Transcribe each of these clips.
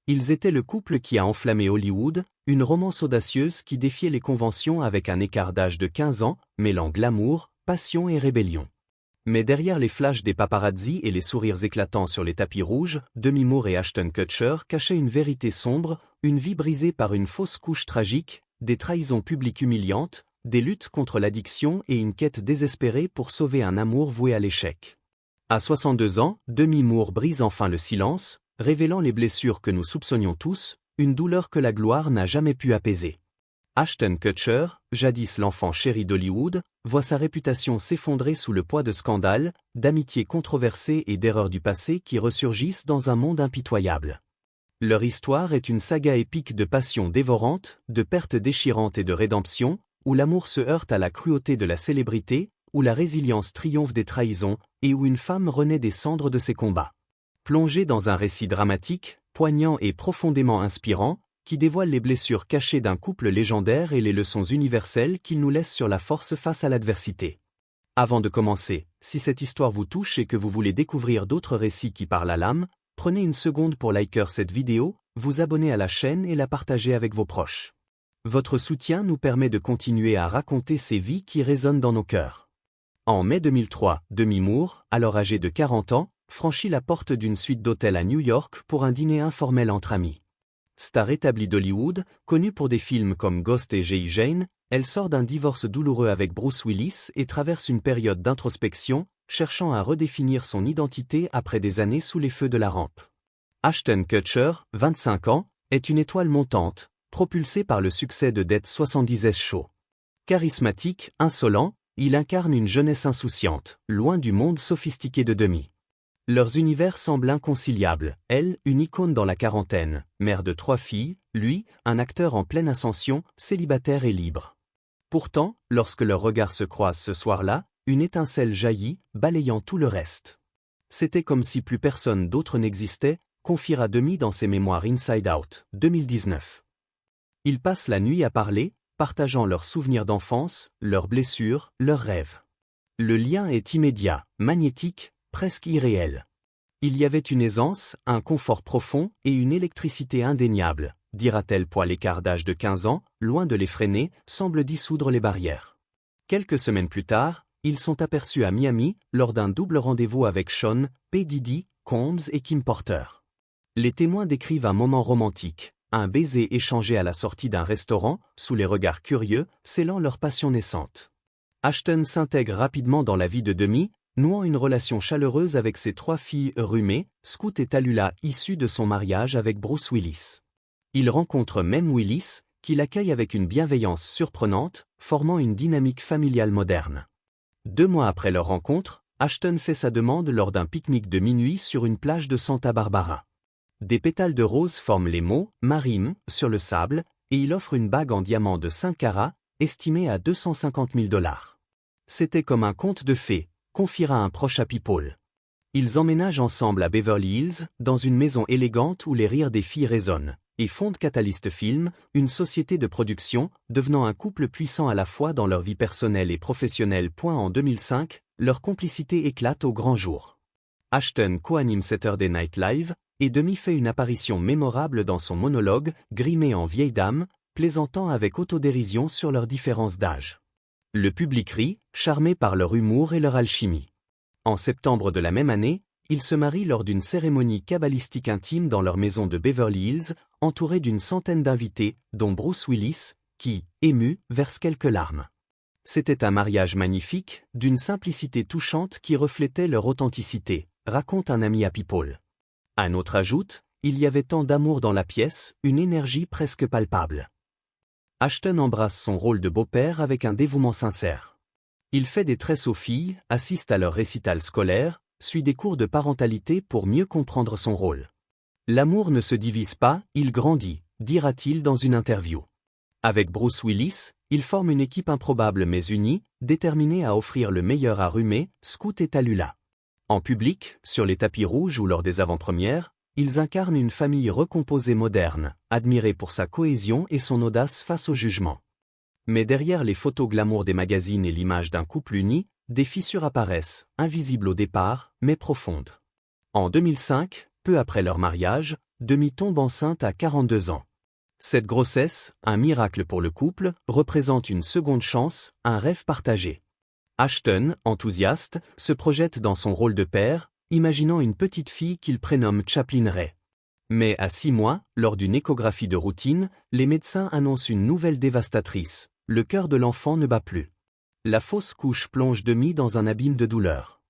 Ils étaient le couple qui a enflammé Hollywood, une romance audacieuse qui défiait les conventions avec un écart d'âge de 15 ans, mêlant glamour, passion et rébellion. Mais derrière les flashs des paparazzi et les sourires éclatants sur les tapis rouges, Demi Moore et Ashton Kutcher cachaient une vérité sombre, une vie brisée par une fausse couche tragique, des trahisons publiques humiliantes, des luttes contre l'addiction et une quête désespérée pour sauver un amour voué à l'échec. À 62 ans, Demi Moore brise enfin le silence, révélant les blessures que nous soupçonnions tous, une douleur que la gloire n'a jamais pu apaiser. Ashton Kutcher, jadis l'enfant chéri d'Hollywood, voit sa réputation s'effondrer sous le poids de scandales, d'amitiés controversées et d'erreurs du passé qui ressurgissent dans un monde impitoyable. Leur histoire est une saga épique de passion dévorante, de pertes déchirantes et de rédemption, où l'amour se heurte à la cruauté de la célébrité, où la résilience triomphe des trahisons, et où une femme renaît des cendres de ses combats. Plongé dans un récit dramatique, poignant et profondément inspirant, qui dévoile les blessures cachées d'un couple légendaire et les leçons universelles qu'il nous laisse sur la force face à l'adversité. Avant de commencer, si cette histoire vous touche et que vous voulez découvrir d'autres récits qui parlent à l'âme, prenez une seconde pour liker cette vidéo, vous abonner à la chaîne et la partager avec vos proches. Votre soutien nous permet de continuer à raconter ces vies qui résonnent dans nos cœurs. En mai 2003, Demi Moore, alors âgée de 40 ans, franchit la porte d'une suite d'hôtel à New York pour un dîner informel entre amis. Star établie d'Hollywood, connue pour des films comme Ghost et G.I. Jane, elle sort d'un divorce douloureux avec Bruce Willis et traverse une période d'introspection, cherchant à redéfinir son identité après des années sous les feux de la rampe. Ashton Kutcher, 25 ans, est une étoile montante, propulsé par le succès de Dead 70's Show. Charismatique, insolent, il incarne une jeunesse insouciante, loin du monde sophistiqué de Demi. Leurs univers semblent inconciliables, elle, une icône dans la quarantaine, mère de 3 filles, lui, un acteur en pleine ascension, célibataire et libre. Pourtant, lorsque leurs regards se croisent ce soir-là, une étincelle jaillit, balayant tout le reste. C'était comme si plus personne d'autre n'existait, confiera Demi dans ses mémoires Inside Out, 2019. Ils passent la nuit à parler, partageant leurs souvenirs d'enfance, leurs blessures, leurs rêves. Le lien est immédiat, magnétique, presque irréel. Il y avait une aisance, un confort profond et une électricité indéniable, dira-t-elle pour l'écart d'âge de 15 ans, loin de les freiner, semble dissoudre les barrières. Quelques semaines plus tard, ils sont aperçus à Miami, lors d'un double rendez-vous avec Sean, P. Diddy, Combs et Kim Porter. Les témoins décrivent un moment romantique, un baiser échangé à la sortie d'un restaurant, sous les regards curieux, scellant leur passion naissante. Ashton s'intègre rapidement dans la vie de Demi, nouant une relation chaleureuse avec ses 3 filles Rumé, Scout et Tallulah issues de son mariage avec Bruce Willis. Il rencontre même Willis, qui l'accueille avec une bienveillance surprenante, formant une dynamique familiale moderne. 2 mois après leur rencontre, Ashton fait sa demande lors d'un pique-nique de minuit sur une plage de Santa Barbara. Des pétales de rose forment les mots « Marim » sur le sable, et il offre une bague en diamant de 5 carats, estimée à $250 000. C'était comme un conte de fées, confiera un proche à People. Ils emménagent ensemble à Beverly Hills, dans une maison élégante où les rires des filles résonnent, et fondent Catalyst Film, une société de production, devenant un couple puissant à la fois dans leur vie personnelle et professionnelle. En 2005, leur complicité éclate au grand jour. Ashton co-anime Saturday Night Live, et Demi fait une apparition mémorable dans son monologue, grimée en vieille dame, plaisantant avec autodérision sur leurs différences d'âge. Le public rit, charmé par leur humour et leur alchimie. En septembre de la même année, ils se marient lors d'une cérémonie kabbalistique intime dans leur maison de Beverly Hills, entourés d'une centaine d'invités, dont Bruce Willis, qui, ému, verse quelques larmes. C'était un mariage magnifique, d'une simplicité touchante qui reflétait leur authenticité, raconte un ami à People. Un autre ajoute, il y avait tant d'amour dans la pièce, une énergie presque palpable. Ashton embrasse son rôle de beau-père avec un dévouement sincère. Il fait des tresses aux filles, assiste à leur récital scolaire, suit des cours de parentalité pour mieux comprendre son rôle. L'amour ne se divise pas, il grandit, dira-t-il dans une interview. Avec Bruce Willis, ils forment une équipe improbable mais unie, déterminée à offrir le meilleur à Rumé, Scout et Tallulah. En public, sur les tapis rouges ou lors des avant-premières, ils incarnent une famille recomposée moderne, admirée pour sa cohésion et son audace face au jugement. Mais derrière les photos glamour des magazines et l'image d'un couple uni, des fissures apparaissent, invisibles au départ, mais profondes. En 2005, peu après leur mariage, Demi tombe enceinte à 42 ans. Cette grossesse, un miracle pour le couple, représente une seconde chance, un rêve partagé. Ashton, enthousiaste, se projette dans son rôle de père, imaginant une petite fille qu'il prénomme Chaplin Ray. Mais à 6 mois, lors d'une échographie de routine, les médecins annoncent une nouvelle dévastatrice. Le cœur de l'enfant ne bat plus. La fausse couche plonge Demi dans un abîme de douleur.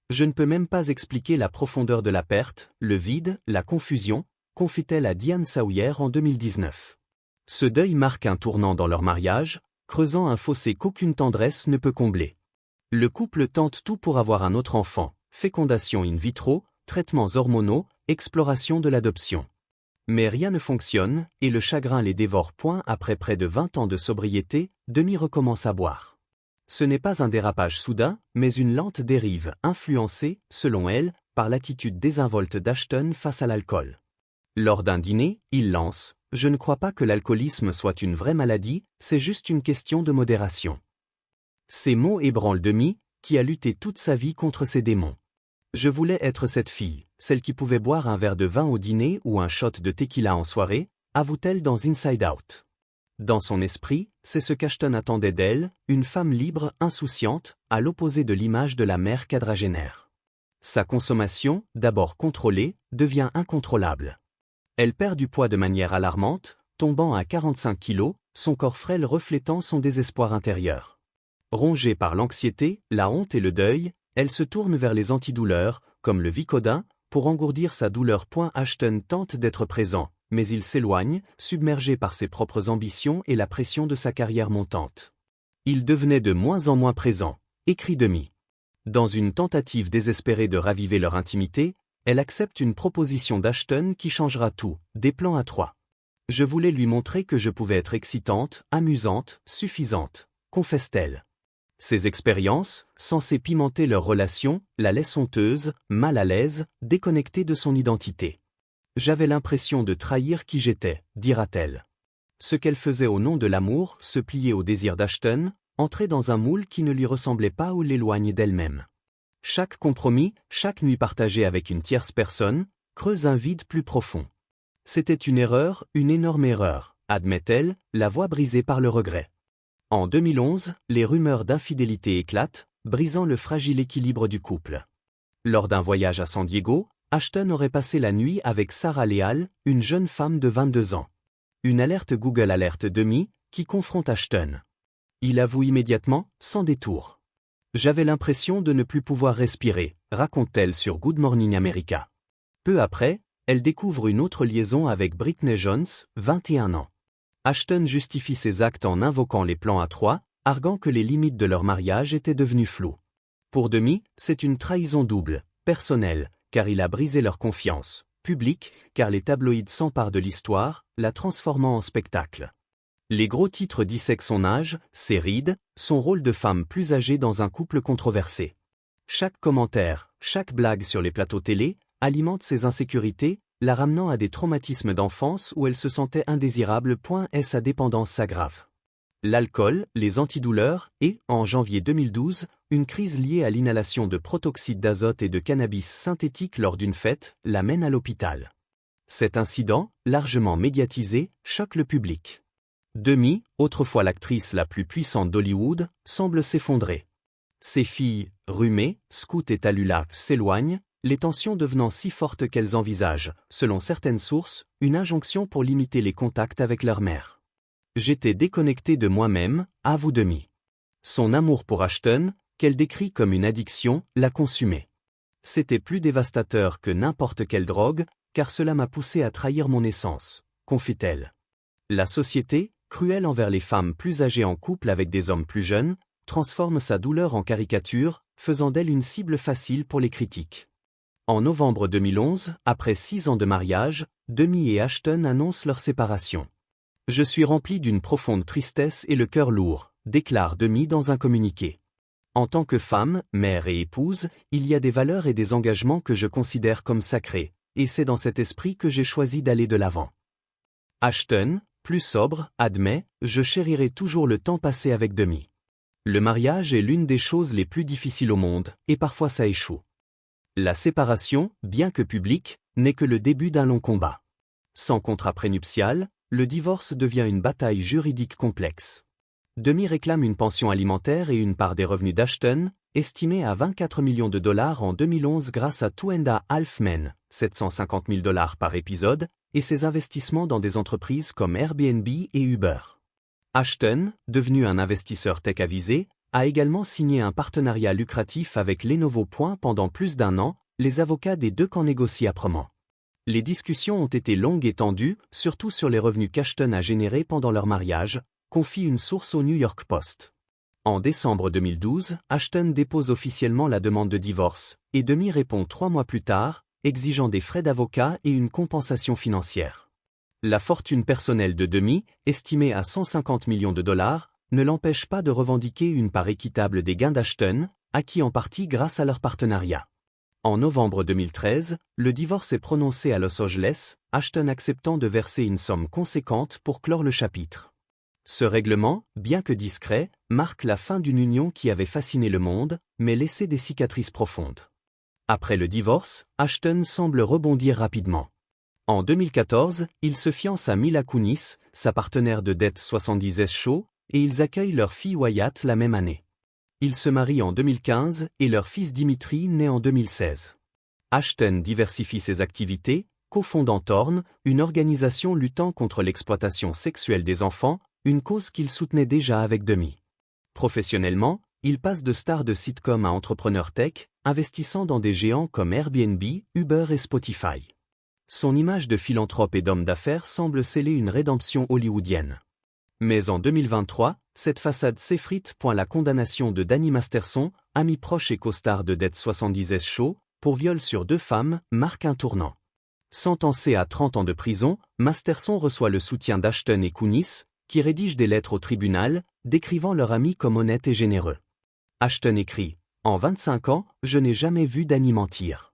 Je ne peux même pas expliquer la profondeur de la perte, le vide, la confusion, confie-t-elle à Diane Sawyer en 2019. Ce deuil marque un tournant dans leur mariage, creusant un fossé qu'aucune tendresse ne peut combler. Le couple tente tout pour avoir un autre enfant, fécondation in vitro, traitements hormonaux, exploration de l'adoption. Mais rien ne fonctionne, et le chagrin les dévore. Après près de 20 ans de sobriété, Demi recommence à boire. Ce n'est pas un dérapage soudain, mais une lente dérive, influencée, selon elle, par l'attitude désinvolte d'Ashton face à l'alcool. Lors d'un dîner, il lance « Je ne crois pas que l'alcoolisme soit une vraie maladie, c'est juste une question de modération ». Ces mots ébranlent Demi, qui a lutté toute sa vie contre ses démons. Je voulais être cette fille, celle qui pouvait boire un verre de vin au dîner ou un shot de tequila en soirée, avoue-t-elle dans Inside Out. Dans son esprit, c'est ce qu'Ashton attendait d'elle, une femme libre, insouciante, à l'opposé de l'image de la mère quadragénaire. Sa consommation, d'abord contrôlée, devient incontrôlable. Elle perd du poids de manière alarmante, tombant à 45 kilos, son corps frêle reflétant son désespoir intérieur. Rongée par l'anxiété, la honte et le deuil, elle se tourne vers les antidouleurs, comme le Vicodin, pour engourdir sa douleur. Ashton tente d'être présent, mais il s'éloigne, submergé par ses propres ambitions et la pression de sa carrière montante. Il devenait de moins en moins présent, écrit Demi. Dans une tentative désespérée de raviver leur intimité, elle accepte une proposition d'Ashton qui changera tout, des plans à 3. Je voulais lui montrer que je pouvais être excitante, amusante, suffisante, confesse-t-elle. Ces expériences, censées pimenter leur relation, la laissent honteuse, mal à l'aise, déconnectée de son identité. J'avais l'impression de trahir qui j'étais, dira-t-elle. Ce qu'elle faisait au nom de l'amour, se plier au désir d'Ashton, entrer dans un moule qui ne lui ressemblait pas ou l'éloigne d'elle-même. Chaque compromis, chaque nuit partagée avec une tierce personne, creuse un vide plus profond. C'était une erreur, une énorme erreur, admet-elle, la voix brisée par le regret. En 2011, les rumeurs d'infidélité éclatent, brisant le fragile équilibre du couple. Lors d'un voyage à San Diego, Ashton aurait passé la nuit avec Sarah Leal, une jeune femme de 22 ans. Une alerte Google alerte Demi, qui confronte Ashton. Il avoue immédiatement, sans détour. J'avais l'impression de ne plus pouvoir respirer, raconte-t-elle sur Good Morning America. Peu après, elle découvre une autre liaison avec Britney Jones, 21 ans. Ashton justifie ses actes en invoquant les plans à 3, arguant que les limites de leur mariage étaient devenues floues. Pour Demi, c'est une trahison double, personnelle, car il a brisé leur confiance, publique, car les tabloïds s'emparent de l'histoire, la transformant en spectacle. Les gros titres dissèquent son âge, ses rides, son rôle de femme plus âgée dans un couple controversé. Chaque commentaire, chaque blague sur les plateaux télé, alimente ses insécurités, la ramenant à des traumatismes d'enfance où elle se sentait indésirable. Et sa dépendance s'aggrave. L'alcool, les antidouleurs et, en janvier 2012, une crise liée à l'inhalation de protoxyde d'azote et de cannabis synthétique lors d'une fête, l'amène à l'hôpital. Cet incident, largement médiatisé, choque le public. Demi, autrefois l'actrice la plus puissante d'Hollywood, semble s'effondrer. Ses filles, Rumé, Scout et Tallulah, s'éloignent, les tensions devenant si fortes qu'elles envisagent, selon certaines sources, une injonction pour limiter les contacts avec leur mère. J'étais déconnecté de moi-même, avoue Demi. Son amour pour Ashton, qu'elle décrit comme une addiction, l'a consumé. C'était plus dévastateur que n'importe quelle drogue, car cela m'a poussé à trahir mon essence, confie-t-elle. La société, cruelle envers les femmes plus âgées en couple avec des hommes plus jeunes, transforme sa douleur en caricature, faisant d'elle une cible facile pour les critiques. En novembre 2011, après 6 ans de mariage, Demi et Ashton annoncent leur séparation. « Je suis rempli d'une profonde tristesse et le cœur lourd », déclare Demi dans un communiqué. En tant que femme, mère et épouse, il y a des valeurs et des engagements que je considère comme sacrés, et c'est dans cet esprit que j'ai choisi d'aller de l'avant. Ashton, plus sobre, admet « Je chérirai toujours le temps passé avec Demi. Le mariage est l'une des choses les plus difficiles au monde, et parfois ça échoue. La séparation, bien que publique, n'est que le début d'un long combat. Sans contrat prénuptial, le divorce devient une bataille juridique complexe. Demi réclame une pension alimentaire et une part des revenus d'Ashton, estimée à 24 millions de dollars en 2011 grâce à Two and a Half Men, 750 000 dollars par épisode, et ses investissements dans des entreprises comme Airbnb et Uber. Ashton, devenu un investisseur tech avisé, a également signé un partenariat lucratif avec Lenovo. Pendant plus d'1 an, les avocats des deux camps négocient âprement. Les discussions ont été longues et tendues, surtout sur les revenus qu'Ashton a générés pendant leur mariage, confie une source au New York Post. En décembre 2012, Ashton dépose officiellement la demande de divorce, et Demi répond 3 mois plus tard, exigeant des frais d'avocat et une compensation financière. La fortune personnelle de Demi, estimée à 150 millions de dollars, ne l'empêche pas de revendiquer une part équitable des gains d'Ashton, acquis en partie grâce à leur partenariat. En novembre 2013, le divorce est prononcé à Los Angeles, Ashton acceptant de verser une somme conséquente pour clore le chapitre. Ce règlement, bien que discret, marque la fin d'une union qui avait fasciné le monde, mais laissé des cicatrices profondes. Après le divorce, Ashton semble rebondir rapidement. En 2014, il se fiance à Mila Kunis, sa partenaire de Det 70s Show, et ils accueillent leur fille Wyatt la même année. Ils se marient en 2015 et leur fils Dimitri naît en 2016. Ashton diversifie ses activités, cofondant Torn, une organisation luttant contre l'exploitation sexuelle des enfants, une cause qu'il soutenait déjà avec Demi. Professionnellement, il passe de star de sitcom à entrepreneur tech, investissant dans des géants comme Airbnb, Uber et Spotify. Son image de philanthrope et d'homme d'affaires semble sceller une rédemption hollywoodienne. Mais en 2023, cette façade s'effrite. La condamnation de Danny Masterson, ami proche et costar de Det 70s Show, pour viol sur 2 femmes, marque un tournant. Sentencé à 30 ans de prison, Masterson reçoit le soutien d'Ashton et Kunis, qui rédigent des lettres au tribunal, décrivant leur ami comme honnête et généreux. Ashton écrit « En 25 ans, je n'ai jamais vu Danny mentir.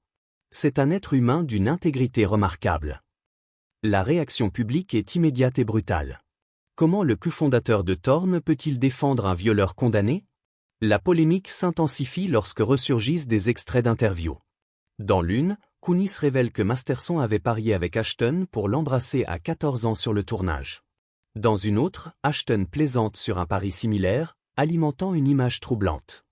C'est un être humain d'une intégrité remarquable. » La réaction publique est immédiate et brutale. Comment le cofondateur de Torn peut-il défendre un violeur condamné? La polémique s'intensifie lorsque ressurgissent des extraits d'interviews. Dans l'une, Kunis révèle que Masterson avait parié avec Ashton pour l'embrasser à 14 ans sur le tournage. Dans une autre, Ashton plaisante sur un pari similaire, alimentant une image troublante.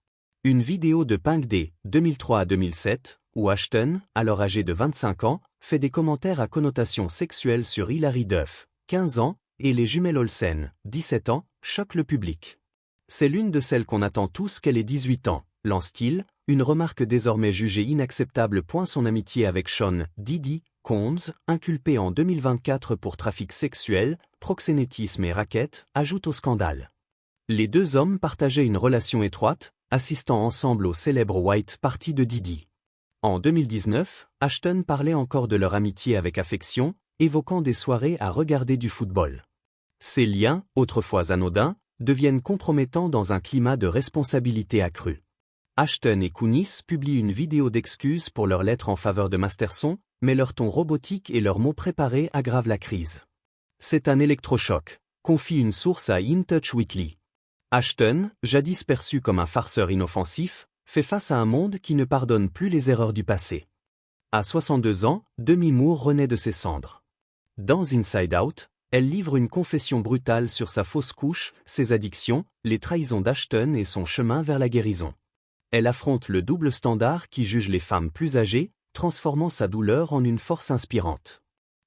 Une vidéo de Pink Day, 2003 à 2007, où Ashton, alors âgé de 25 ans, fait des commentaires à connotation sexuelle sur Hilary Duff, 15 ans, et les jumelles Olsen, 17 ans, choque le public. C'est l'une de celles qu'on attend tous qu'elle ait 18 ans, lance-t-il, une remarque désormais jugée inacceptable. Son amitié avec Sean Diddy Combs, inculpé en 2024 pour trafic sexuel, proxénétisme et racket, ajoute au scandale. Les deux hommes partageaient une relation étroite, assistant ensemble au célèbre White Party de Diddy. En 2019, Ashton parlait encore de leur amitié avec affection, évoquant des soirées à regarder du football. Ces liens, autrefois anodins, deviennent compromettants dans un climat de responsabilité accrue. Ashton et Kunis publient une vidéo d'excuses pour leur lettre en faveur de Masterson, mais leur ton robotique et leurs mots préparés aggravent la crise. C'est un électrochoc, confie une source à In Touch Weekly. Ashton, jadis perçu comme un farceur inoffensif, fait face à un monde qui ne pardonne plus les erreurs du passé. À 62 ans, Demi Moore renaît de ses cendres. Dans Inside Out, elle livre une confession brutale sur sa fausse couche, ses addictions, les trahisons d'Ashton et son chemin vers la guérison. Elle affronte le double standard qui juge les femmes plus âgées, transformant sa douleur en une force inspirante.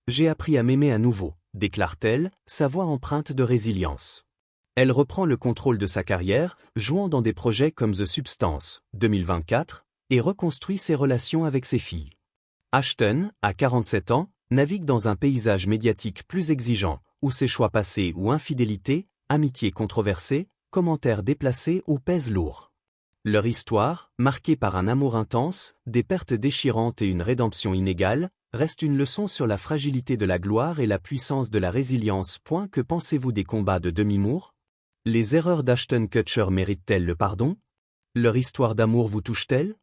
J'ai appris à m'aimer à nouveau, déclare-t-elle, sa voix empreinte de résilience. Elle reprend le contrôle de sa carrière, jouant dans des projets comme The Substance, 2024, et reconstruit ses relations avec ses filles. Ashton, à 47 ans, navigue dans un paysage médiatique plus exigeant, où ses choix passés ou infidélités, amitiés controversées, commentaires déplacés ou pèsent lourd. Leur histoire, marquée par un amour intense, des pertes déchirantes et une rédemption inégale, reste une leçon sur la fragilité de la gloire et la puissance de la résilience. Que pensez-vous des combats de Demi Moore? Les erreurs d'Ashton Kutcher méritent-elles le pardon? Leur histoire d'amour vous touche-t-elle?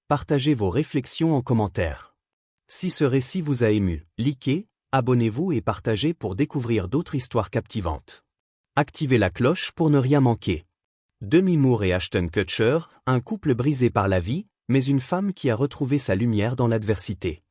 Partagez vos réflexions en commentaire. Si ce récit vous a ému, likez, abonnez-vous et partagez pour découvrir d'autres histoires captivantes. Activez la cloche pour ne rien manquer. Demi Moore et Ashton Kutcher, un couple brisé par la vie, mais une femme qui a retrouvé sa lumière dans l'adversité.